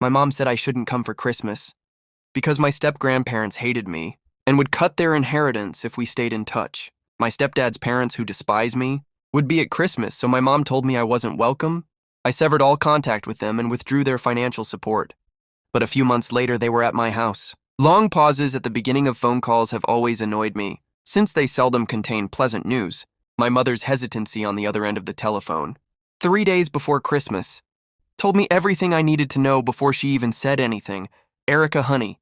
My mom said I shouldn't come for Christmas because my step-grandparents hated me and would cut their inheritance if we stayed in touch. My stepdad's parents, who despise me, would be at Christmas, so my mom told me I wasn't welcome. I severed all contact with them and withdrew their financial support. But a few months later, they were at my house. Long pauses at the beginning of phone calls have always annoyed me, since they seldom contain pleasant news. My mother's hesitancy on the other end of the telephone, 3 days before Christmas, told me everything I needed to know before she even said anything. Erica, honey,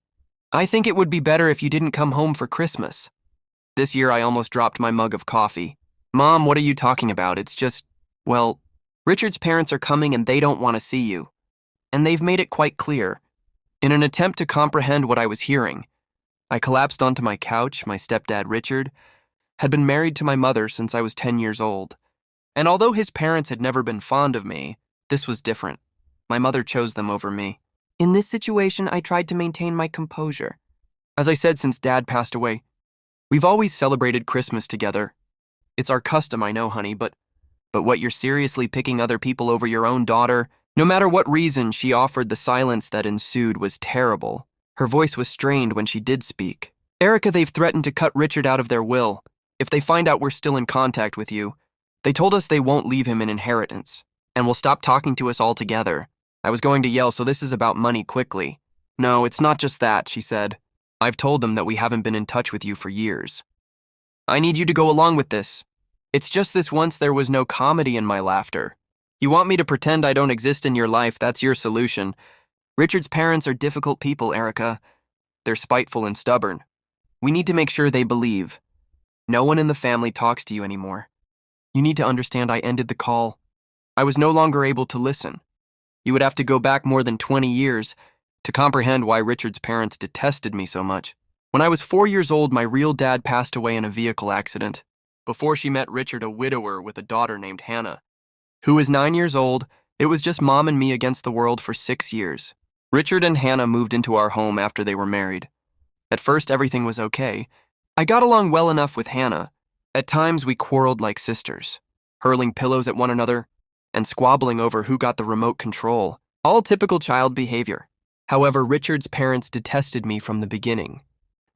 I think it would be better if you didn't come home for Christmas. This year I almost dropped my mug of coffee. Mom, what are you talking about? It's just, well, Richard's parents are coming and they don't want to see you. And they've made it quite clear. In an attempt to comprehend what I was hearing, I collapsed onto my couch. My stepdad, Richard, had been married to my mother since I was 10 years old. And although his parents had never been fond of me, this was different. My mother chose them over me. In this situation, I tried to maintain my composure. As I said, since Dad passed away, we've always celebrated Christmas together. It's our custom, I know, honey, but what, you're seriously picking other people over your own daughter? No matter what reason she offered, the silence that ensued was terrible. Her voice was strained when she did speak. Erica, they've threatened to cut Richard out of their will if they find out we're still in contact with you. They told us they won't leave him an inheritance and will stop talking to us altogether. I was going to yell, so this is about money, quickly. No, it's not just that, she said. I've told them that we haven't been in touch with you for years. I need you to go along with this. It's just this once there was no comedy in my laughter. You want me to pretend I don't exist in your life, that's your solution. Richard's parents are difficult people, Erica. They're spiteful and stubborn. We need to make sure they believe. No one in the family talks to you anymore. You need to understand I ended the call. I was no longer able to listen. You would have to go back more than 20 years to comprehend why Richard's parents detested me so much. When I was 4 years old, my real dad passed away in a vehicle accident. Before she met Richard, a widower with a daughter named Hannah, who was 9 years old. It was just Mom and me against the world for 6 years. Richard and Hannah moved into our home after they were married. At first, everything was okay. I got along well enough with Hannah. At times, we quarreled like sisters, hurling pillows at one another and squabbling over who got the remote control. All typical child behavior. However, Richard's parents detested me from the beginning.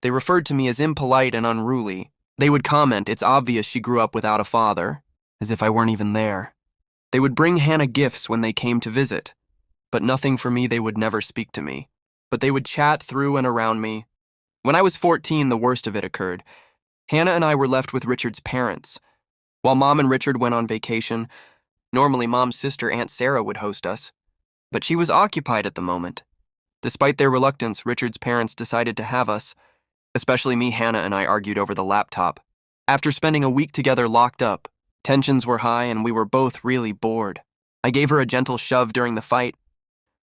They referred to me as impolite and unruly. They would comment, "It's obvious she grew up without a father," as if I weren't even there. They would bring Hannah gifts when they came to visit, but nothing for me. They would never speak to me, but they would chat through and around me. When I was 14, the worst of it occurred. Hannah and I were left with Richard's parents. While Mom and Richard went on vacation, normally Mom's sister, Aunt Sarah, would host us, but she was occupied at the moment. Despite their reluctance, Richard's parents decided to have us. Especially me, Hannah and I argued over the laptop. After spending a week together locked up, tensions were high and we were both really bored. I gave her a gentle shove during the fight,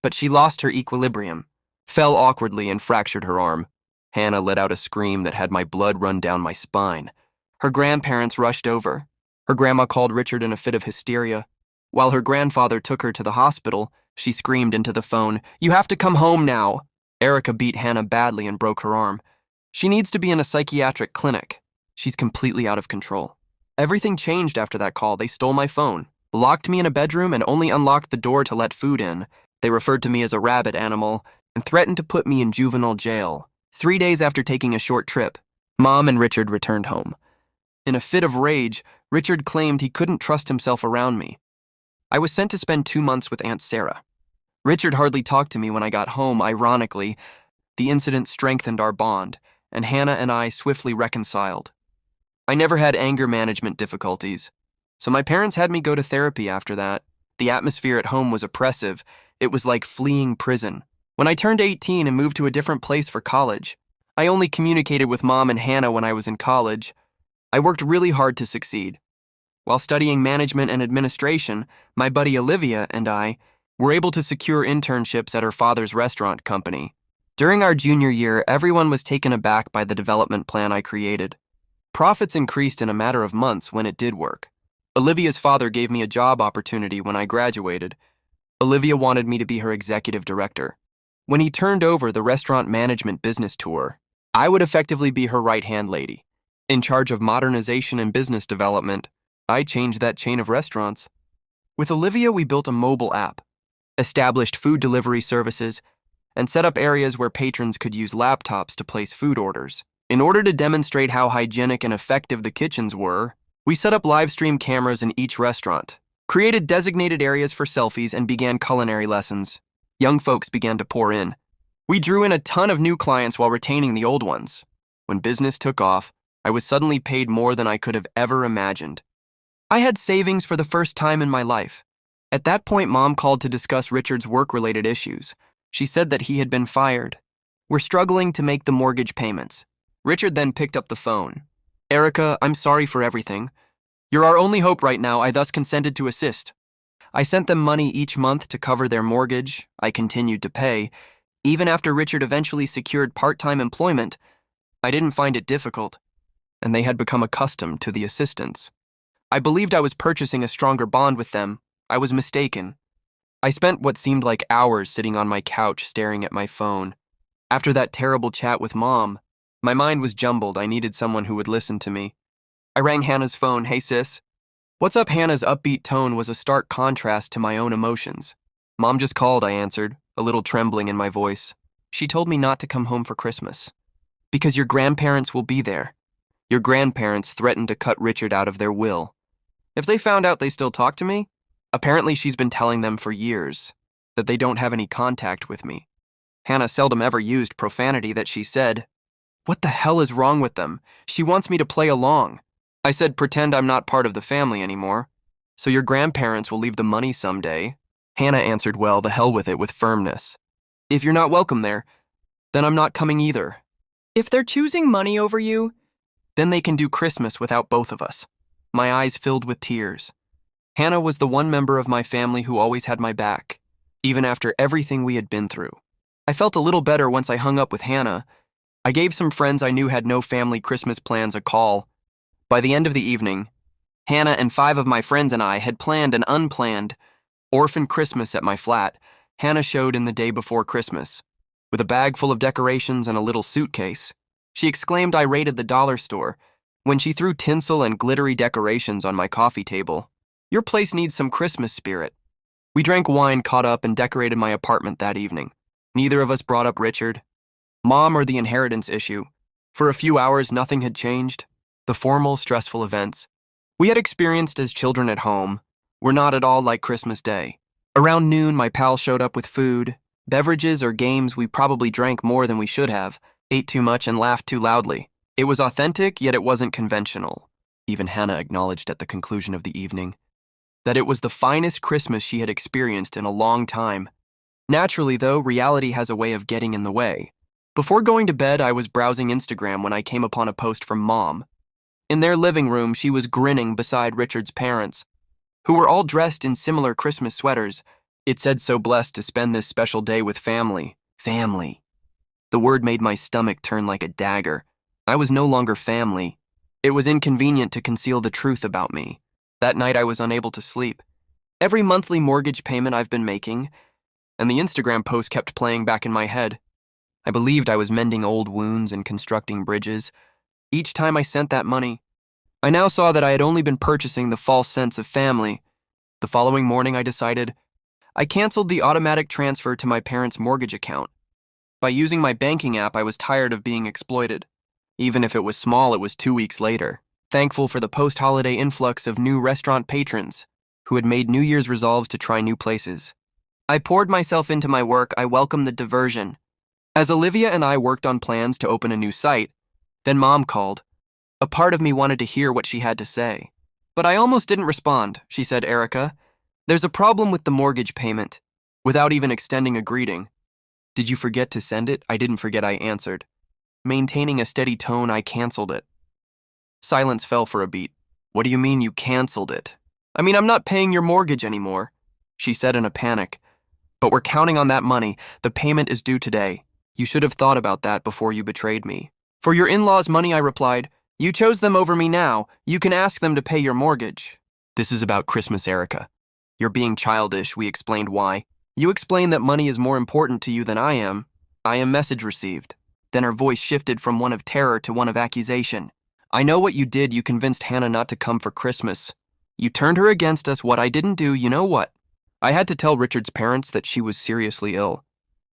but she lost her equilibrium, fell awkwardly, and fractured her arm. Hannah let out a scream that had my blood run down my spine. Her grandparents rushed over. Her grandma called Richard in a fit of hysteria. While her grandfather took her to the hospital, she screamed into the phone, "You have to come home now." Erica beat Hannah badly and broke her arm. She needs to be in a psychiatric clinic. She's completely out of control. Everything changed after that call. They stole my phone, locked me in a bedroom, and only unlocked the door to let food in. They referred to me as a rabid animal and threatened to put me in juvenile jail. 3 days after taking a short trip, Mom and Richard returned home. In a fit of rage, Richard claimed he couldn't trust himself around me. I was sent to spend 2 months with Aunt Sarah. Richard hardly talked to me when I got home. Ironically, the incident strengthened our bond, and Hannah and I swiftly reconciled. I never had anger management difficulties, so my parents had me go to therapy after that. The atmosphere at home was oppressive. It was like fleeing prison. When I turned 18 and moved to a different place for college, I only communicated with Mom and Hannah when I was in college. I worked really hard to succeed. While studying management and administration, my buddy Olivia and I were able to secure internships at her father's restaurant company. During our junior year, everyone was taken aback by the development plan I created. Profits increased in a matter of months when it did work. Olivia's father gave me a job opportunity when I graduated. Olivia wanted me to be her executive director. When he turned over the restaurant management business tour, I would effectively be her right-hand lady. In charge of modernization and business development, I changed that chain of restaurants. With Olivia, we built a mobile app. established food delivery services, and set up areas where patrons could use laptops to place food orders. In order to demonstrate how hygienic and effective the kitchens were, we set up live stream cameras in each restaurant, created designated areas for selfies, and began culinary lessons. Young folks began to pour in. We drew in a ton of new clients while retaining the old ones. When business took off, I was suddenly paid more than I could have ever imagined. I had savings for the first time in my life. At that point, Mom called to discuss Richard's work-related issues. She said that he had been fired. We're struggling to make the mortgage payments. Richard then picked up the phone. Erica, I'm sorry for everything. You're our only hope right now. I thus consented to assist. I sent them money each month to cover their mortgage. I continued to pay. Even after Richard eventually secured part-time employment, I didn't find it difficult, and they had become accustomed to the assistance. I believed I was purchasing a stronger bond with them. I was mistaken. I spent what seemed like hours sitting on my couch staring at my phone. After that terrible chat with Mom, my mind was jumbled. I needed someone who would listen to me. I rang Hannah's phone. Hey, sis. What's up? Hannah's upbeat tone was a stark contrast to my own emotions. Mom just called, I answered, a little trembling in my voice. She told me not to come home for Christmas. Because your grandparents will be there. Your grandparents threatened to cut Richard out of their will. If they found out they still talk to me, apparently she's been telling them for years that they don't have any contact with me. Hannah seldom ever used profanity that she said. What the hell is wrong with them? She wants me to play along. I said, pretend I'm not part of the family anymore. So your grandparents will leave the money someday. Hannah answered, well, the hell with it, with firmness. If you're not welcome there, then I'm not coming either. If they're choosing money over you, then they can do Christmas without both of us. My eyes filled with tears. Hannah was the one member of my family who always had my back, even after everything we had been through. I felt a little better once I hung up with Hannah. I gave some friends I knew had no family Christmas plans a call. By the end of the evening, Hannah and 5 of my friends and I had planned an unplanned orphan Christmas at my flat. Hannah showed in the day before Christmas, with a bag full of decorations and a little suitcase. She exclaimed I raided the dollar store when she threw tinsel and glittery decorations on my coffee table. Your place needs some Christmas spirit. We drank wine, caught up, and decorated my apartment that evening. Neither of us brought up Richard, Mom, or the inheritance issue. For a few hours, nothing had changed. The formal, stressful events we had experienced as children at home were not at all like Christmas Day. Around noon, my pal showed up with food, beverages, or games. We probably drank more than we should have, ate too much, and laughed too loudly. It was authentic, yet it wasn't conventional. Even Hannah acknowledged at the conclusion of the evening that it was the finest Christmas she had experienced in a long time. Naturally, though, reality has a way of getting in the way. Before going to bed, I was browsing Instagram when I came upon a post from Mom. In their living room, she was grinning beside Richard's parents, who were all dressed in similar Christmas sweaters. It said, so blessed to spend this special day with family. Family. The word made my stomach turn like a dagger. I was no longer family. It was inconvenient to conceal the truth about me. That night, I was unable to sleep. Every monthly mortgage payment I've been making, and the Instagram post kept playing back in my head. I believed I was mending old wounds and constructing bridges. Each time I sent that money, I now saw that I had only been purchasing the false sense of family. The following morning, I decided I canceled the automatic transfer to my parents' mortgage account. By using my banking app, I was tired of being exploited. Even if it was small, it was 2 weeks later. Thankful for the post-holiday influx of new restaurant patrons who had made New Year's resolves to try new places. I poured myself into my work. I welcomed the diversion. As Olivia and I worked on plans to open a new site, then Mom called. A part of me wanted to hear what she had to say. But I almost didn't respond. She said, Erica, there's a problem with the mortgage payment, without even extending a greeting. Did you forget to send it? I didn't forget, I answered. Maintaining a steady tone, I canceled it. Silence fell for a beat. What do you mean you canceled it? I mean, I'm not paying your mortgage anymore, she said in a panic. But we're counting on that money. The payment is due today. You should have thought about that before you betrayed me. For your in-laws' money, I replied, you chose them over me now. You can ask them to pay your mortgage. This is about Christmas, Erica. You're being childish. We explained why. You explained that money is more important to you than I am. Message received. Then her voice shifted from one of terror to one of accusation. I know what you did. You convinced Hannah not to come for Christmas. You turned her against us. What I didn't do, you know what? I had to tell Richard's parents that she was seriously ill.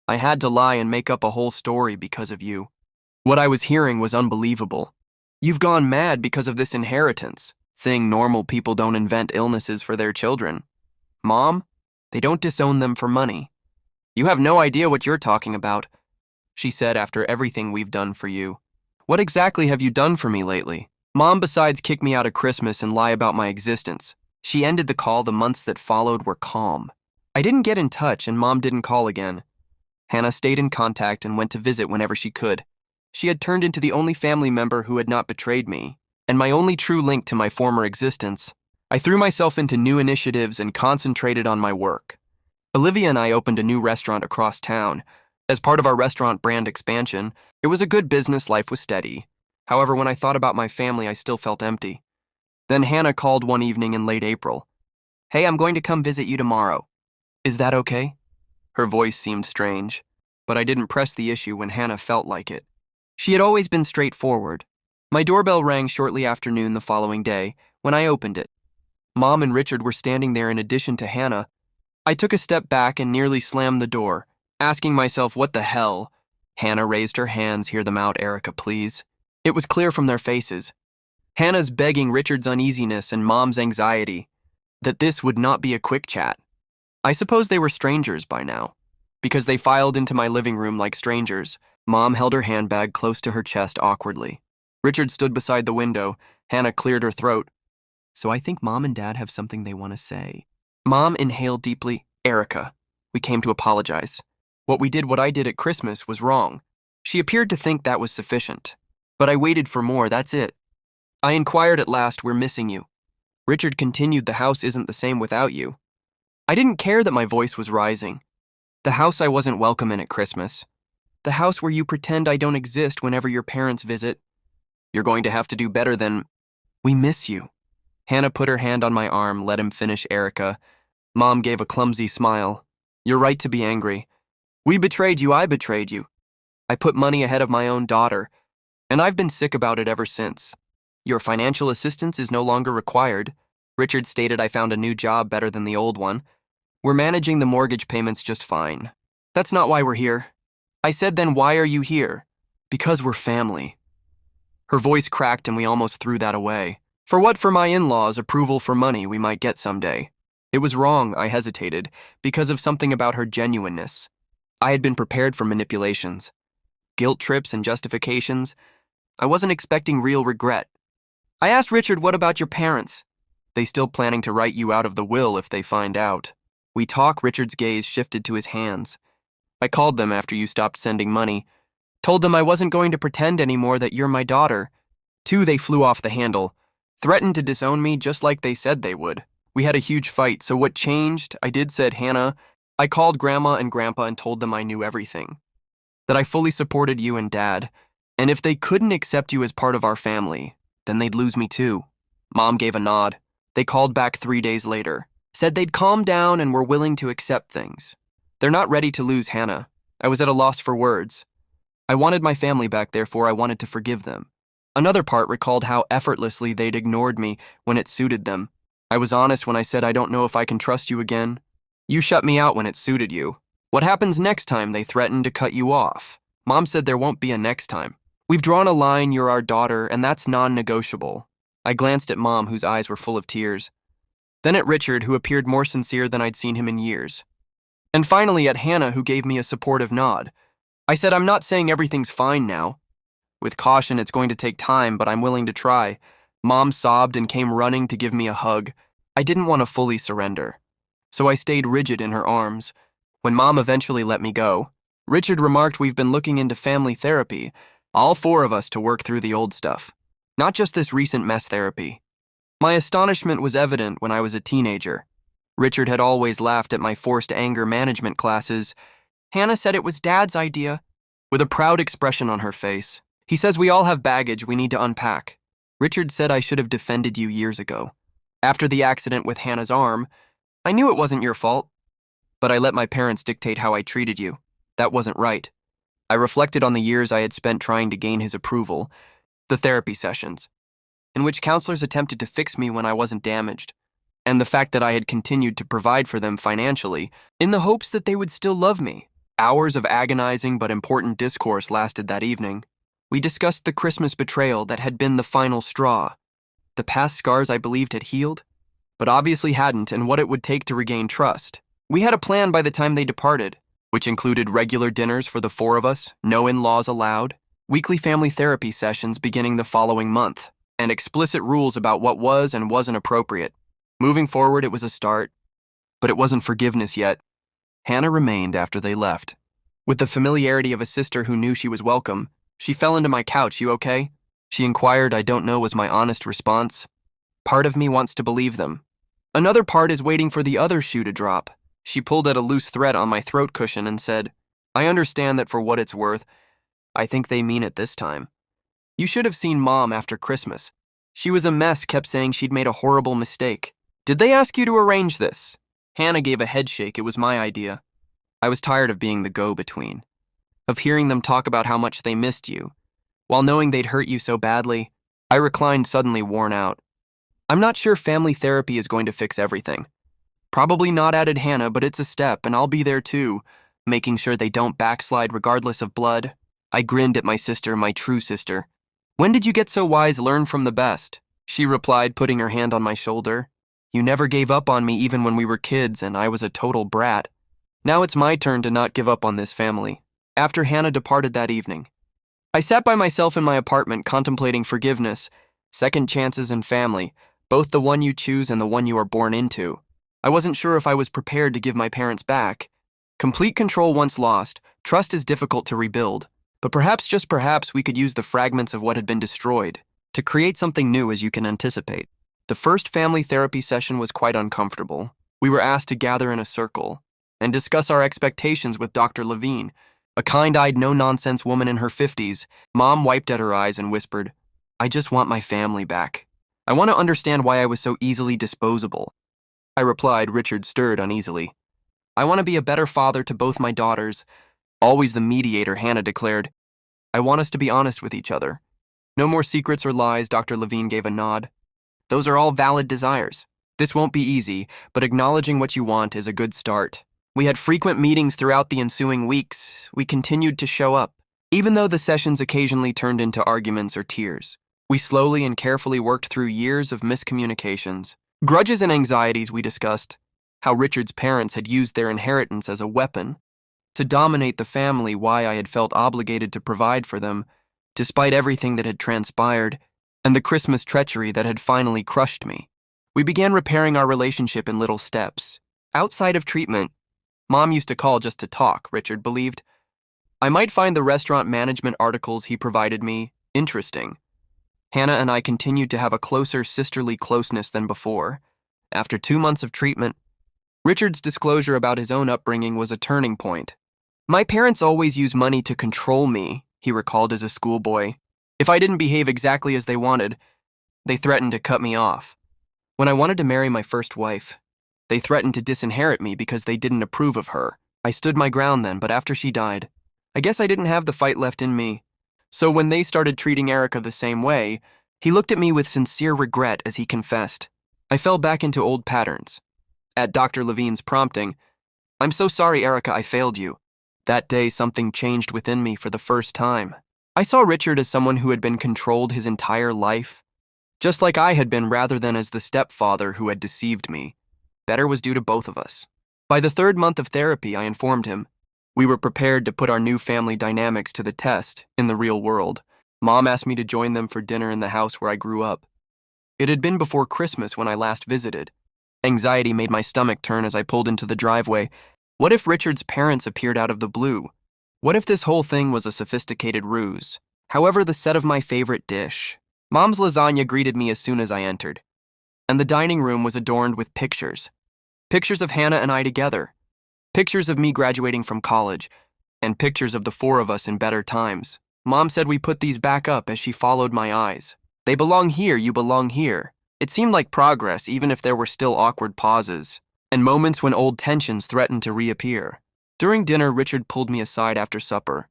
I had to lie and make up a whole story because of you. What I was hearing was unbelievable. You've gone mad because of this inheritance thing. Normal people don't invent illnesses for their children. Mom, they don't disown them for money. You have no idea what you're talking about, she said after everything we've done for you. What exactly have you done for me lately? Mom, besides kick me out of Christmas and lie about my existence. She ended the call. The months that followed were calm. I didn't get in touch and Mom didn't call again. Hannah stayed in contact and went to visit whenever she could. She had turned into the only family member who had not betrayed me, and my only true link to my former existence. I threw myself into new initiatives and concentrated on my work. Olivia and I opened a new restaurant across town. As part of our restaurant brand expansion, it was a good business. Life was steady. However, when I thought about my family, I still felt empty. Then Hannah called one evening in late April. Hey, I'm going to come visit you tomorrow. Is that okay? Her voice seemed strange, but I didn't press the issue when Hannah felt like it. She had always been straightforward. My doorbell rang shortly after noon the following day when I opened it. Mom and Richard were standing there in addition to Hannah. I took a step back and nearly slammed the door, asking myself, what the hell? Hannah raised her hands. Hear them out, Erica, please. It was clear from their faces. Hannah's begging, Richard's uneasiness, and Mom's anxiety that this would not be a quick chat. I suppose they were strangers by now, because they filed into my living room like strangers. Mom held her handbag close to her chest awkwardly. Richard stood beside the window. Hannah cleared her throat. So I think Mom and Dad have something they want to say. Mom inhaled deeply. Erica, we came to apologize. What I did at Christmas was wrong. She appeared to think that was sufficient. But I waited for more, that's it. I inquired at last, we're missing you. Richard continued, the house isn't the same without you. I didn't care that my voice was rising. The house I wasn't welcome in at Christmas. The house where you pretend I don't exist whenever your parents visit. You're going to have to do better than... We miss you. Hannah put her hand on my arm. Let him finish, Erica. Mom gave a clumsy smile. You're right to be angry. We betrayed you, I betrayed you. I put money ahead of my own daughter, and I've been sick about it ever since. Your financial assistance is no longer required. Richard stated I found a new job better than the old one. We're managing the mortgage payments just fine. That's not why we're here. I said, then why are you here? Because we're family. Her voice cracked and we almost threw that away. For what? For my in-laws' approval for money we might get someday. It was wrong, I hesitated, because of something about her genuineness. I had been prepared for manipulations, guilt trips and justifications. I wasn't expecting real regret. I asked Richard, what about your parents? They still planning to write you out of the will if they find out. We talk. Richard's gaze shifted to his hands. I called them after you stopped sending money. Told them I wasn't going to pretend anymore that you're my daughter. Two, they flew off the handle. Threatened to disown me just like they said they would. We had a huge fight, so what changed? I did, said Hannah. I called Grandma and Grandpa and told them I knew everything. That I fully supported you and Dad. And if they couldn't accept you as part of our family, then they'd lose me too. Mom gave a nod. They called back 3 days later. Said they'd calm down and were willing to accept things. They're not ready to lose Hannah. I was at a loss for words. I wanted my family back, therefore I wanted to forgive them. Another part recalled how effortlessly they'd ignored me when it suited them. I was honest when I said I don't know if I can trust you again. You shut me out when it suited you. What happens next time? They threatened to cut you off. Mom said there won't be a next time. We've drawn a line, you're our daughter, and that's non-negotiable. I glanced at Mom, whose eyes were full of tears. Then at Richard, who appeared more sincere than I'd seen him in years. And finally at Hannah, who gave me a supportive nod. I said, I'm not saying everything's fine now. With caution, it's going to take time, but I'm willing to try. Mom sobbed and came running to give me a hug. I didn't want to fully surrender, so I stayed rigid in her arms. When Mom eventually let me go, Richard remarked, we've been looking into family therapy, all 4 of us, to work through the old stuff, not just this recent mess therapy. My astonishment was evident when I was a teenager. Richard had always laughed at my forced anger management classes. Hannah said it was Dad's idea, with a proud expression on her face. He says we all have baggage we need to unpack. Richard said I should have defended you years ago. After the accident with Hannah's arm, I knew it wasn't your fault, but I let my parents dictate how I treated you. That wasn't right. I reflected on the years I had spent trying to gain his approval, the therapy sessions, in which counselors attempted to fix me when I wasn't damaged. and the fact that I had continued to provide for them financially in the hopes that they would still love me. Hours of agonizing but important discourse lasted that evening. We discussed the Christmas betrayal that had been the final straw. The past scars I believed had healed, but obviously hadn't, and what it would take to regain trust. We had a plan by the time they departed, which included regular dinners for the four of us, no in-laws allowed, weekly family therapy sessions beginning the following month, and explicit rules about what was and wasn't appropriate. Moving forward, it was a start, but it wasn't forgiveness yet. Hannah remained after they left. With the familiarity of a sister who knew she was welcome, she fell into my couch. "You okay?" She inquired. "I don't know," was my honest response. Part of me wants to believe them. Another part is waiting for the other shoe to drop. She pulled at a loose thread on my throat cushion and said, "I understand that for what it's worth. I think they mean it this time. You should have seen Mom after Christmas. She was a mess, kept saying she'd made a horrible mistake. Did they ask you to arrange this?" Hannah gave a head shake. It was my idea. I was tired of being the go-between, of hearing them talk about how much they missed you, while knowing they'd hurt you so badly. I reclined, suddenly worn out. "I'm not sure family therapy is going to fix everything." "Probably not," added Hannah, "but it's a step, and I'll be there too, making sure they don't backslide regardless of blood." I grinned at my sister, my true sister. "When did you get so wise? Learn from the best," she replied, putting her hand on my shoulder. "You never gave up on me even when we were kids, and I was a total brat. Now it's my turn to not give up on this family." After Hannah departed that evening, I sat by myself in my apartment contemplating forgiveness, second chances, and family, both the one you choose and the one you are born into. I wasn't sure if I was prepared to give my parents back. Complete control once lost, trust is difficult to rebuild, but perhaps, just perhaps, we could use the fragments of what had been destroyed to create something new, as you can anticipate. The first family therapy session was quite uncomfortable. We were asked to gather in a circle and discuss our expectations with Dr. Levine, a kind-eyed, no-nonsense woman in her 50s. Mom wiped at her eyes and whispered, "I just want my family back. I want to understand why I was so easily disposable." I replied. Richard stirred uneasily. "I want to be a better father to both my daughters." Always the mediator, Hannah declared. "I want us to be honest with each other. No more secrets or lies." Dr. Levine gave a nod. "Those are all valid desires. This won't be easy, but acknowledging what you want is a good start." We had frequent meetings throughout the ensuing weeks. We continued to show up, even though the sessions occasionally turned into arguments or tears. We slowly and carefully worked through years of miscommunications, grudges, and anxieties. We discussed how Richard's parents had used their inheritance as a weapon to dominate the family, why I had felt obligated to provide for them, despite everything that had transpired, and the Christmas treachery that had finally crushed me. We began repairing our relationship in little steps. Outside of treatment, Mom used to call just to talk, Richard believed. I might find the restaurant management articles he provided me interesting. Hannah and I continued to have a closer sisterly closeness than before. After 2 months of treatment, Richard's disclosure about his own upbringing was a turning point. "My parents always used money to control me," he recalled as a schoolboy. "If I didn't behave exactly as they wanted, they threatened to cut me off. When I wanted to marry my first wife, they threatened to disinherit me because they didn't approve of her. I stood my ground then, but after she died, I guess I didn't have the fight left in me. So when they started treating Erica the same way, he looked at me with sincere regret as he confessed. I fell back into old patterns. At Dr. Levine's prompting, "I'm so sorry, Erica, I failed you." That day, something changed within me for the first time. I saw Richard as someone who had been controlled his entire life, just like I had been, rather than as the stepfather who had deceived me. Better was due to both of us. By the 3rd month of therapy, I informed him, we were prepared to put our new family dynamics to the test in the real world. Mom asked me to join them for dinner in the house where I grew up. It had been before Christmas when I last visited. Anxiety made my stomach turn as I pulled into the driveway. What if Richard's parents appeared out of the blue? What if this whole thing was a sophisticated ruse? However, the set of my favorite dish. Mom's lasagna greeted me as soon as I entered, and the dining room was adorned with pictures. Pictures of Hannah and I together, pictures of me graduating from college, and pictures of the 4 of us in better times. Mom said we put these back up as she followed my eyes. "They belong here, you belong here." It seemed like progress, even if there were still awkward pauses, and moments when old tensions threatened to reappear. During dinner, Richard pulled me aside after supper.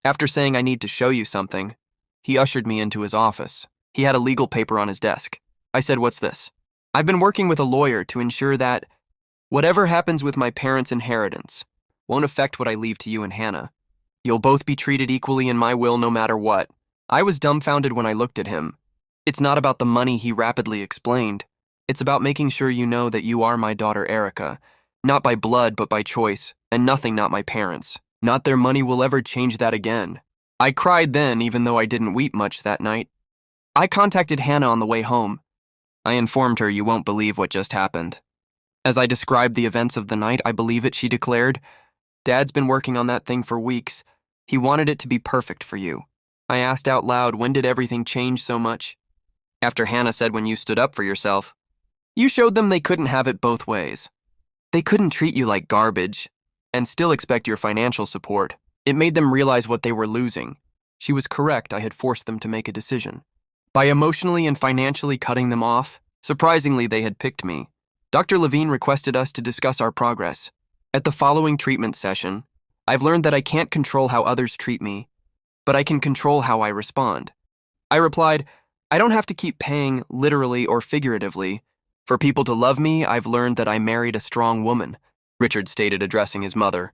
After saying, "I need to show you something," he ushered me into his office. He had a legal paper on his desk. I said, "What's this?" I've been working with a lawyer to ensure that whatever happens with my parents' inheritance won't affect what I leave to you and Hannah. You'll both be treated equally in my will no matter what. I was dumbfounded when I looked at him. It's not about the money, he rapidly explained. It's about making sure you know that you are my daughter Erica, not by blood but by choice, and nothing not my parents. Not their money will ever change that again. I cried then, even though I didn't weep much that night. I contacted Hannah on the way home. I informed her you won't believe what just happened. As I described the events of the night, I believe it, she declared. Dad's been working on that thing for weeks. He wanted it to be perfect for you. I asked out loud, when did everything change so much? After Hannah said when you stood up for yourself. You showed them they couldn't have it both ways. They couldn't treat you like garbage and still expect your financial support. It made them realize what they were losing. She was correct, I had forced them to make a decision. By emotionally and financially cutting them off, surprisingly they had picked me. Dr. Levine requested us to discuss our progress. At the following treatment session, I've learned that I can't control how others treat me, but I can control how I respond. I replied, I don't have to keep paying, literally or figuratively. For people to love me, I've learned that I married a strong woman, Richard stated, addressing his mother,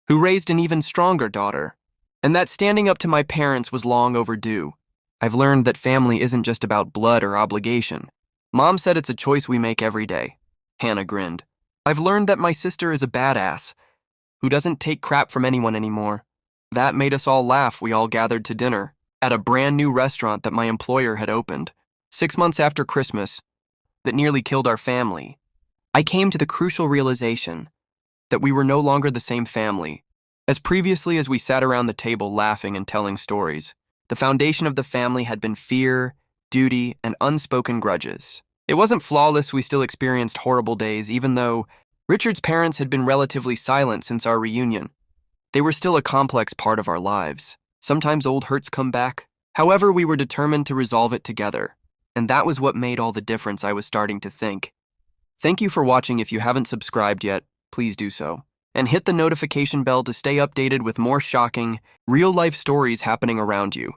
who raised an even stronger daughter, and that standing up to my parents was long overdue. I've learned that family isn't just about blood or obligation. Mom said it's a choice we make every day. Hannah grinned. I've learned that my sister is a badass, who doesn't take crap from anyone anymore. That made us all laugh. We all gathered to dinner at a brand new restaurant that my employer had opened 6 months after Christmas that nearly killed our family. I came to the crucial realization that we were no longer the same family. As previously as we sat around the table laughing and telling stories, the foundation of the family had been fear, duty, and unspoken grudges. It wasn't flawless, we still experienced horrible days, even though Richard's parents had been relatively silent since our reunion. They were still a complex part of our lives. Sometimes old hurts come back. However, we were determined to resolve it together, and that was what made all the difference, I was starting to think. Thank you for watching. If you haven't subscribed yet, please do so. And hit the notification bell to stay updated with more shocking, real-life stories happening around you.